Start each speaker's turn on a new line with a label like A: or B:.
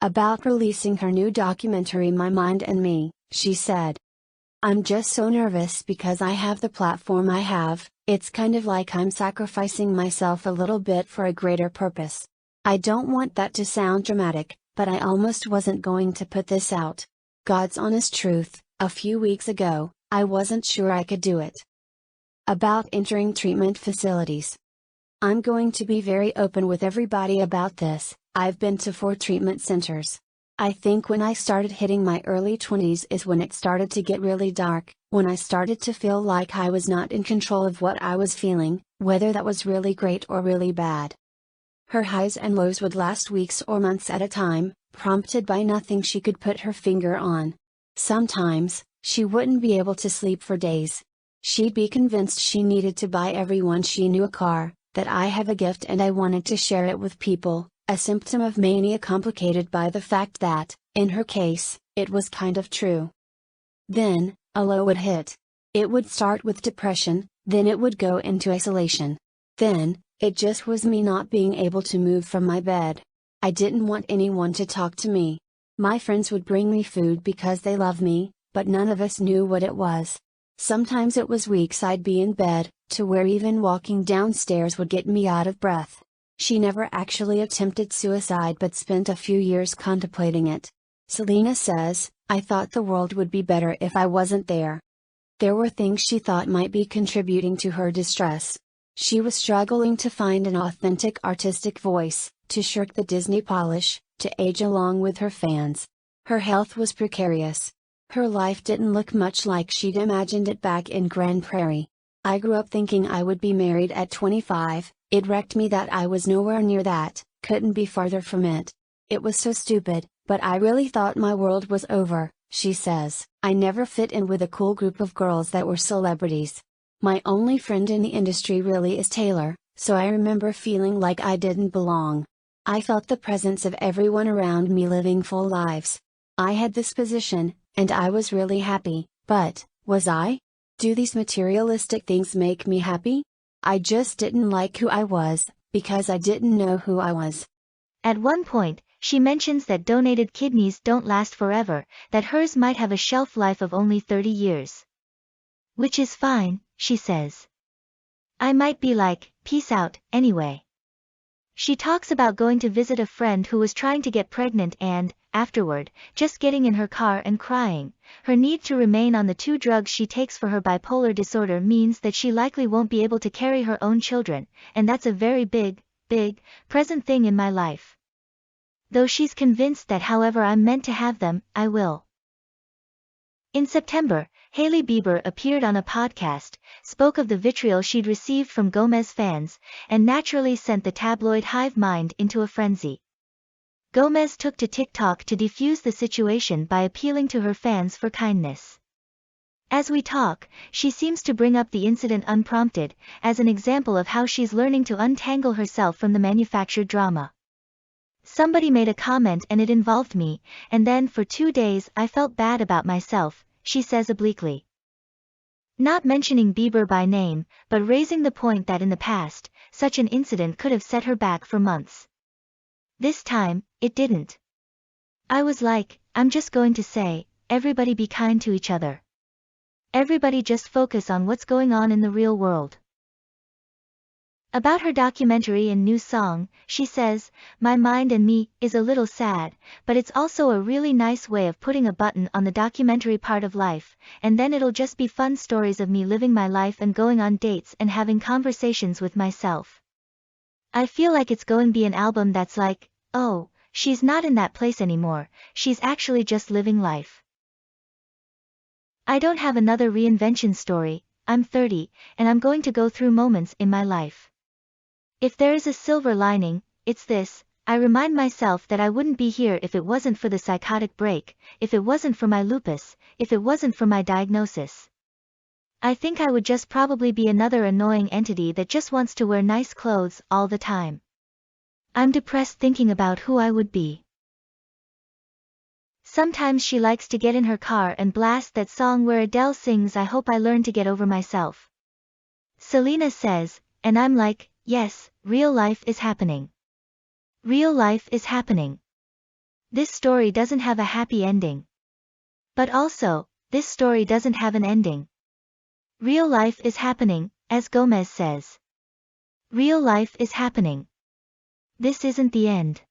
A: About releasing her new documentary My Mind and Me, she said, "I'm just so nervous because I have the platform I have. It's kind of like I'm sacrificing myself a little bit for a greater purpose. I don't want that to sound dramatic, but I almost wasn't going to put this out. God's honest truth, a few weeks ago, I wasn't sure I could do it." About entering treatment facilities. "I'm going to be very open with everybody about this. I've been to 4 treatment centers. I think when I started hitting my early 20s is when it started to get really dark, when I started to feel like I was not in control of what I was feeling, whether that was really great or really bad. Her highs and lows would last weeks or months at a time, prompted by nothing she could put her finger on. Sometimes, she wouldn't be able to sleep for days. She'd be convinced she needed to buy everyone she knew a car, that I have a gift and I wanted to share it with people, a symptom of mania complicated by the fact that, in her case, it was kind of true. Then, a low would hit. It would start with depression, then it would go into isolation. Then, it just was me not being able to move from my bed. I didn't want anyone to talk to me. My friends would bring me food because they love me, but none of us knew what it was. Sometimes it was weeks I'd be in bed, to where even walking downstairs would get me out of breath. She never actually attempted suicide but spent a few years contemplating it. Selena says, I thought the world would be better if I wasn't there. There were things she thought might be contributing to her distress. She was struggling to find an authentic artistic voice, to shirk the Disney polish, to age along with her fans. Her health was precarious. Her life didn't look much like she'd imagined it back in Grand Prairie. I grew up thinking I would be married at 25, it wrecked me that I was nowhere near that, couldn't be farther from it. It was so stupid, but I really thought my world was over, she says. I never fit in with a cool group of girls that were celebrities. My only friend in the industry really is Taylor, so I remember feeling like I didn't belong. I felt the presence of everyone around me living full lives. I had this position, and I was really happy, but, was I? Do these materialistic things make me happy? I just didn't like who I was, because I didn't know who I was.
B: At one point, she mentions that donated kidneys don't last forever, that hers might have a shelf life of only 30 years. Which is fine, she says. I might be like, peace out, anyway. She talks about going to visit a friend who was trying to get pregnant and, afterward, just getting in her car and crying. Her need to remain on the 2 drugs she takes for her bipolar disorder means that she likely won't be able to carry her own children, and that's a very big, present thing in my life. Though she's convinced that however I'm meant to have them, I will. In September, Hailey Bieber appeared on a podcast, spoke of the vitriol she'd received from Gomez fans, and naturally sent the tabloid hive mind into a frenzy. Gomez took to TikTok to defuse the situation by appealing to her fans for kindness. As we talk, she seems to bring up the incident unprompted, as an example of how she's learning to untangle herself from the manufactured drama. Somebody made a comment and it involved me, and then for 2 days I felt bad about myself, she says obliquely. Not mentioning Bieber by name, but raising the point that in the past, such an incident could have set her back for months. This time, it didn't. I was like, I'm just going to say, everybody be kind to each other. Everybody just focus on what's going on in the real world. About her documentary and new song, she says, My Mind and Me is a little sad, but it's also a really nice way of putting a button on the documentary part of life, and then it'll just be fun stories of me living my life and going on dates and having conversations with myself. I feel like it's going to be an album that's like, oh, she's not in that place anymore, she's actually just living life. I don't have another reinvention story, I'm 30, and I'm going to go through moments in my life. If there is a silver lining, it's this, I remind myself that I wouldn't be here if it wasn't for the psychotic break, if it wasn't for my lupus, if it wasn't for my diagnosis. I think I would just probably be another annoying entity that just wants to wear nice clothes all the time. I'm depressed thinking about who I would be. Sometimes she likes to get in her car and blast that song where Adele sings I Hope I Learn to Get Over Myself. Selena says, and I'm like, yes, real life is happening. Real life is happening. This story doesn't have a happy ending. But also, this story doesn't have an ending. Real life is happening, as Gomez says. Real life is happening. This isn't the end.